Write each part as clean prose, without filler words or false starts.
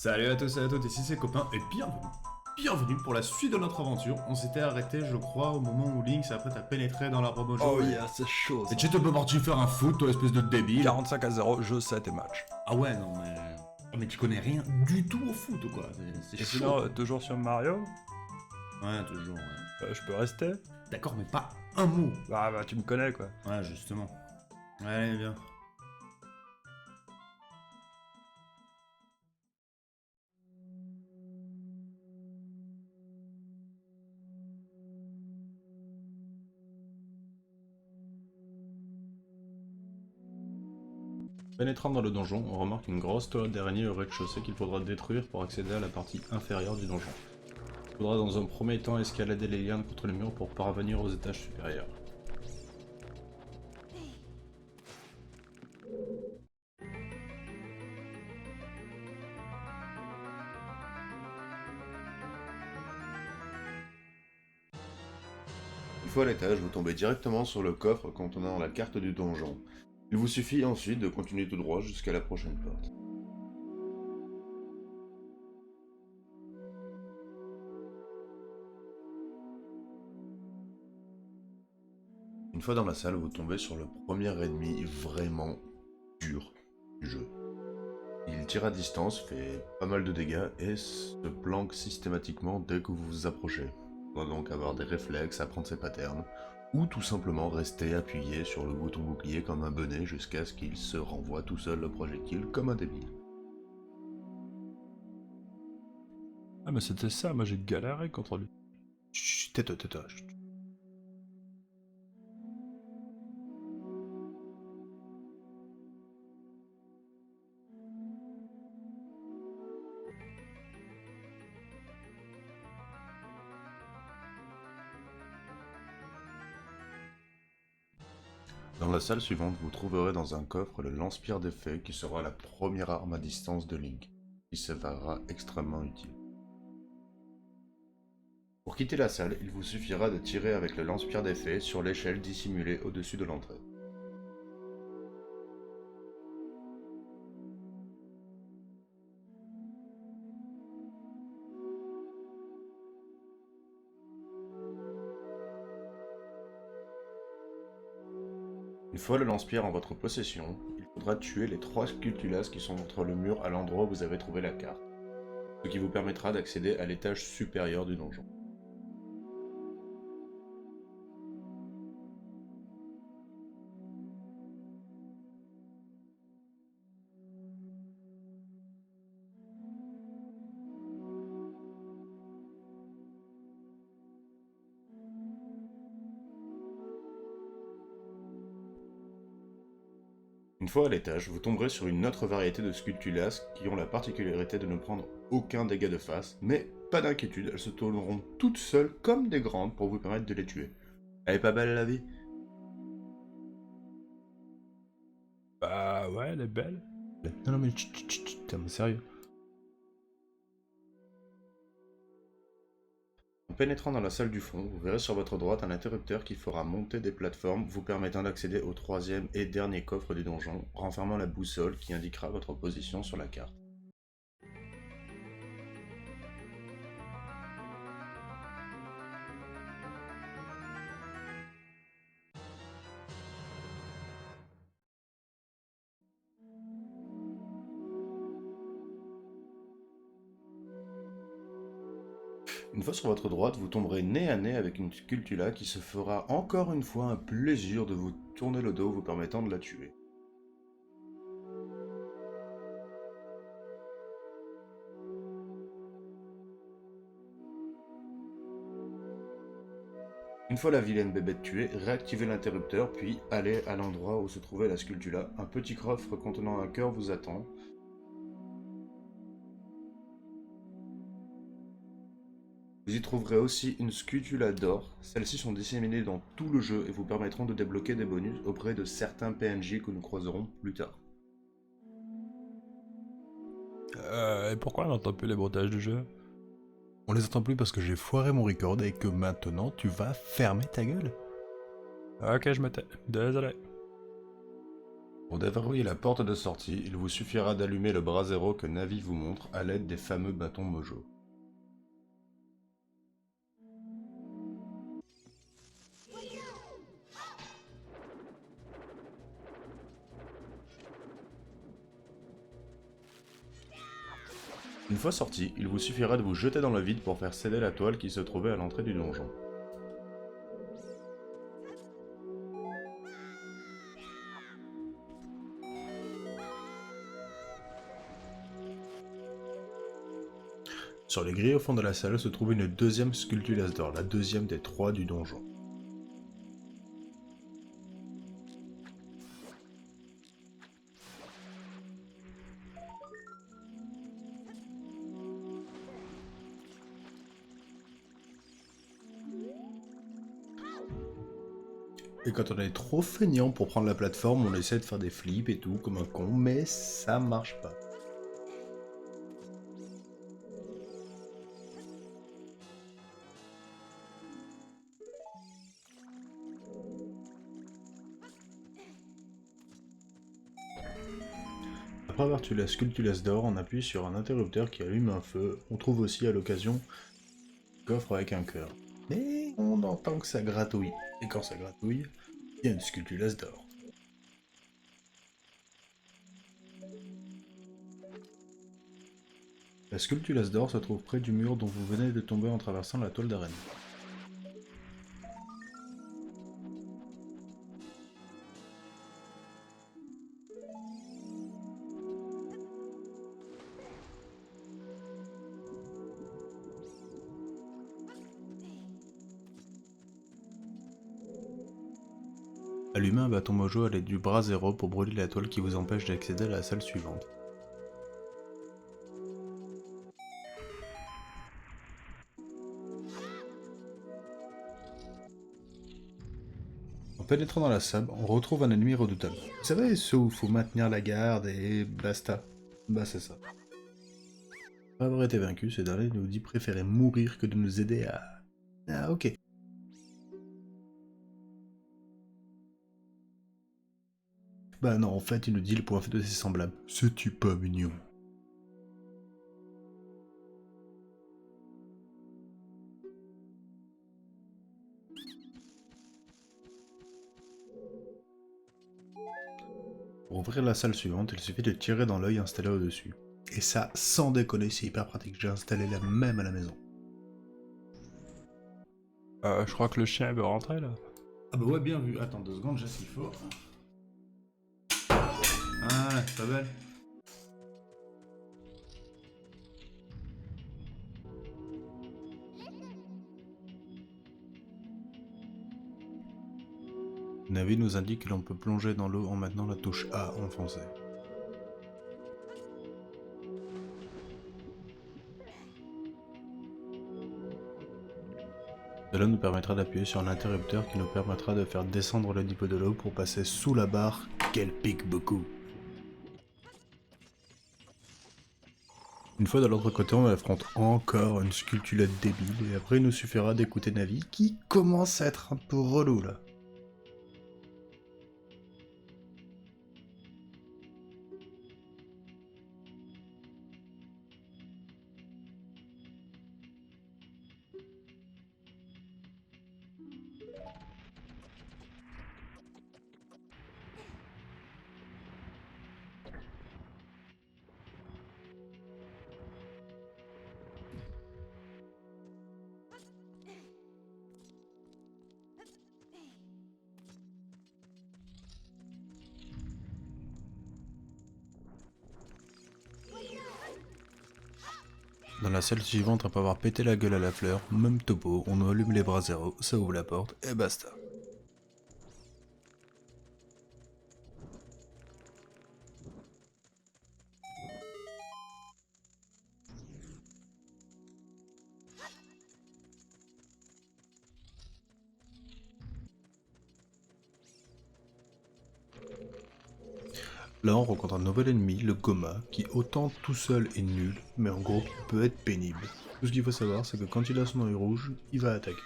Salut à tous et à toutes, ici c'est Copain et bienvenue pour la suite de notre aventure. On s'était arrêté, je crois, au moment où Lynx après t'as pénétré dans l'arbre mojo Oh yeah, c'est chaud ça. et tu te peux partir faire un foot, toi espèce de débile. 45-0, jeu 7 et match. Ah ouais, non mais... Mais tu connais rien du tout au foot quoi, c'est Et chaud. sinon, toujours sur Mario, Ouais, toujours, ouais. je peux rester. D'accord, mais pas un mot. Bah tu me connais quoi. Ouais, justement. Allez, bien. Pénétrant dans le donjon, on remarque une grosse toile d'araignée au rez-de-chaussée qu'il faudra détruire pour accéder à la partie inférieure du donjon. Il faudra dans un premier temps escalader les lianes contre le mur pour parvenir aux étages supérieurs. Une fois à l'étage, vous tombez directement sur le coffre contenant la carte du donjon. Il vous suffit ensuite de continuer tout droit jusqu'à la prochaine porte. Une fois dans la salle, vous tombez sur le premier ennemi vraiment dur du jeu. Il tire à distance, fait pas mal de dégâts et se planque systématiquement dès que vous vous approchez. Il faudra donc avoir des réflexes, apprendre ses patterns, ou tout simplement rester appuyé sur le bouton bouclier comme un bonnet jusqu'à ce qu'il se renvoie tout seul le projectile comme un débile. Ah mais c'était ça, moi j'ai galéré contre lui. Chut, tais-toi, tais-toi, chut. Dans la salle suivante, vous trouverez dans un coffre le lance-pierre d'effet qui sera la première arme à distance de Link, qui s'avérera extrêmement utile. Pour quitter la salle, il vous suffira de tirer avec le lance-pierre d'effet sur l'échelle dissimulée au-dessus de l'entrée. Une fois le lance-pierre en votre possession, il faudra tuer les 3 sculptulas qui sont contre le mur à l'endroit où vous avez trouvé la carte, ce qui vous permettra d'accéder à l'étage supérieur du donjon. Une fois à l'étage, vous tomberez sur une autre variété de sculptulas qui ont la particularité de ne prendre aucun dégât de face, mais pas d'inquiétude, elles se tourneront toutes seules comme des grandes pour vous permettre de les tuer. Elle est pas belle la vie? Bah ouais, elle est belle. Non mais chut, chut, chut, chut, mais sérieux. En pénétrant dans la salle du fond, vous verrez sur votre droite un interrupteur qui fera monter des plateformes vous permettant d'accéder au troisième et dernier coffre du donjon, renfermant la boussole qui indiquera votre position sur la carte. Une fois sur votre droite, vous tomberez nez à nez avec une sculptula qui se fera encore une fois un plaisir de vous tourner le dos vous permettant de la tuer. Une fois la vilaine bébête tuée, réactivez l'interrupteur puis allez à l'endroit où se trouvait la sculptula. Un petit coffre contenant un cœur vous attend. Vous y trouverez aussi une scutula d'or. Celles-ci sont disséminées dans tout le jeu et vous permettront de débloquer des bonus auprès de certains PNJ que nous croiserons plus tard. Et pourquoi on n'entend plus les bruitages du jeu? On les entend plus parce que j'ai foiré mon record et que maintenant tu vas fermer ta gueule. Ok, je me tais. Désolé. Pour déverrouiller la porte de sortie, il vous suffira d'allumer le bras zéro que Navi vous montre à l'aide des fameux bâtons Mojo. Une fois sorti, il vous suffira de vous jeter dans le vide pour faire céder la toile qui se trouvait à l'entrée du donjon. Sur les grilles au fond de la salle se trouve une deuxième sculpture d'or, la deuxième des 3 du donjon. Et quand on est trop feignant pour prendre la plateforme, on essaie de faire des flips et tout, comme un con, mais ça marche pas. Après avoir tué la sculpture d'or, on appuie sur un interrupteur qui allume un feu. On trouve aussi à l'occasion un coffre avec un cœur. Mais on entend que ça gratouille. Et quand ça gratouille, il y a une sculpture d'or. La sculpture d'or se trouve près du mur dont vous venez de tomber en traversant la toile d'arène. Allumez un bâton mojo à l'aide du bras zéro pour brûler la toile qui vous empêche d'accéder à la salle suivante. En pénétrant dans la salle, on retrouve un ennemi redoutable. Vous savez, ceux où il faut maintenir la garde et basta. Bah c'est ça. Après avoir été vaincu, ce dernier nous dit préférer mourir que de nous aider à... Ah ok. Bah non, en fait, il nous dit le point faible de ses semblables. C'est-tu pas mignon? Pour ouvrir la salle suivante, il suffit de tirer dans l'œil installé au-dessus. Et ça, sans déconner, c'est hyper pratique. J'ai installé la même à la maison. Je crois que le chien veut rentrer là. Ah bah ouais, bien vu. Attends 2 secondes, j'ai ce qu'il faut. Ah, c'est pas belle. Navi nous indique que l'on peut plonger dans l'eau en maintenant la touche A enfoncée. Cela nous permettra d'appuyer sur un interrupteur qui nous permettra de faire descendre le niveau de l'eau pour passer sous la barre qu'elle pique beaucoup. Une fois de l'autre côté, on affronte encore une sculpture débile et après il nous suffira d'écouter Navi qui commence à être un peu relou là. Dans la salle suivante, après avoir pété la gueule à la fleur, même topo, on allume les bras zéro, ça ouvre la porte, et basta. Là, on rencontre un nouvel ennemi, le Goma, qui autant tout seul est nul, mais en groupe il peut être pénible. Tout ce qu'il faut savoir, c'est que quand il a son œil rouge, il va attaquer.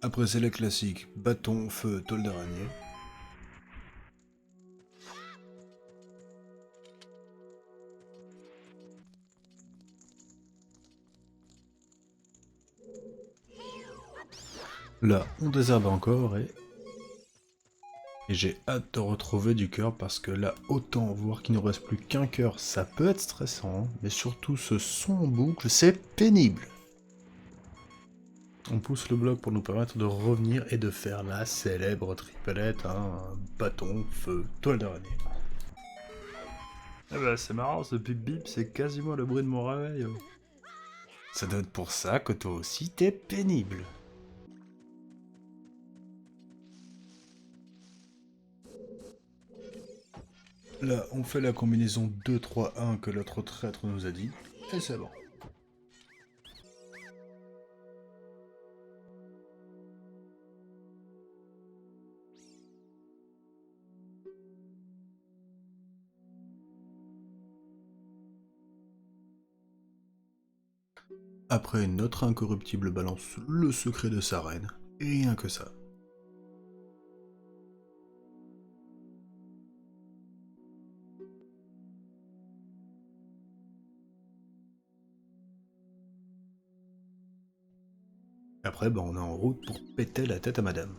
Après c'est les classiques, bâton, feu, tôle d'araignée. Là, on désherbe encore et j'ai hâte de retrouver du cœur parce que là, autant voir qu'il ne reste plus qu'un cœur, ça peut être stressant, mais surtout ce son en boucle, c'est pénible. On pousse le bloc pour nous permettre de revenir et de faire la célèbre triplette, hein, bâton, feu, toile d'araignée. Eh ben, c'est marrant, ce bip bip, c'est quasiment le bruit de mon réveil. Ça doit être pour ça que toi aussi t'es pénible. Là, on fait la combinaison 2-3-1 que l'autre traître nous a dit, et c'est bon. Après, notre incorruptible balance le secret de sa reine, et rien que ça. Après, on est en route pour péter la tête à madame.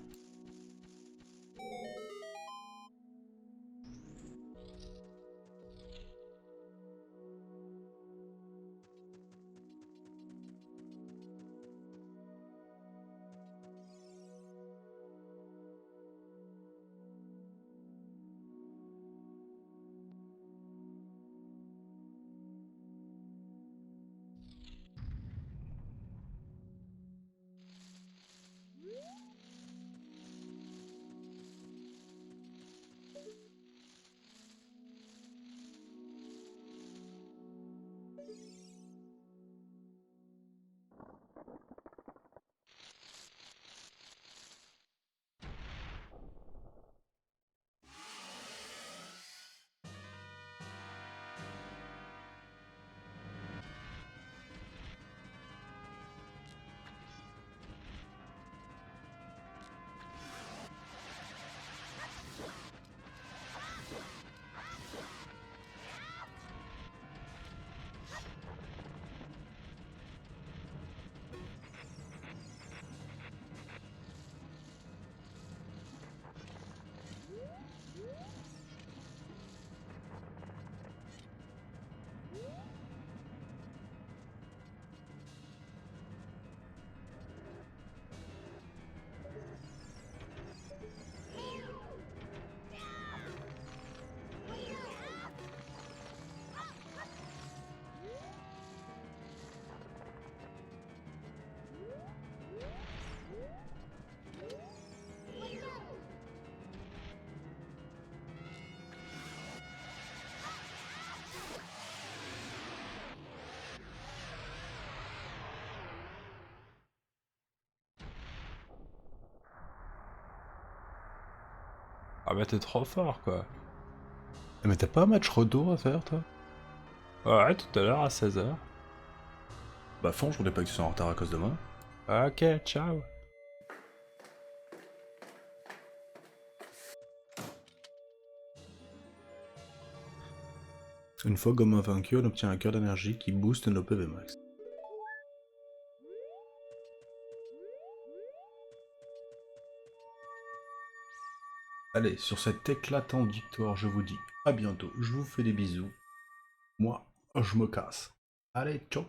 Ah bah t'es trop fort, quoi. Mais t'as pas un match retour à faire, toi? Ouais, tout à l'heure à 16h. Bah fond, je voulais pas que tu sois en retard à cause de moi. Ok, ciao. Une fois Gomme vaincu, on obtient un cœur d'énergie qui booste nos PV max. Allez, sur cette éclatante victoire, je vous dis à bientôt, je vous fais des bisous. Moi, je me casse. Allez, ciao!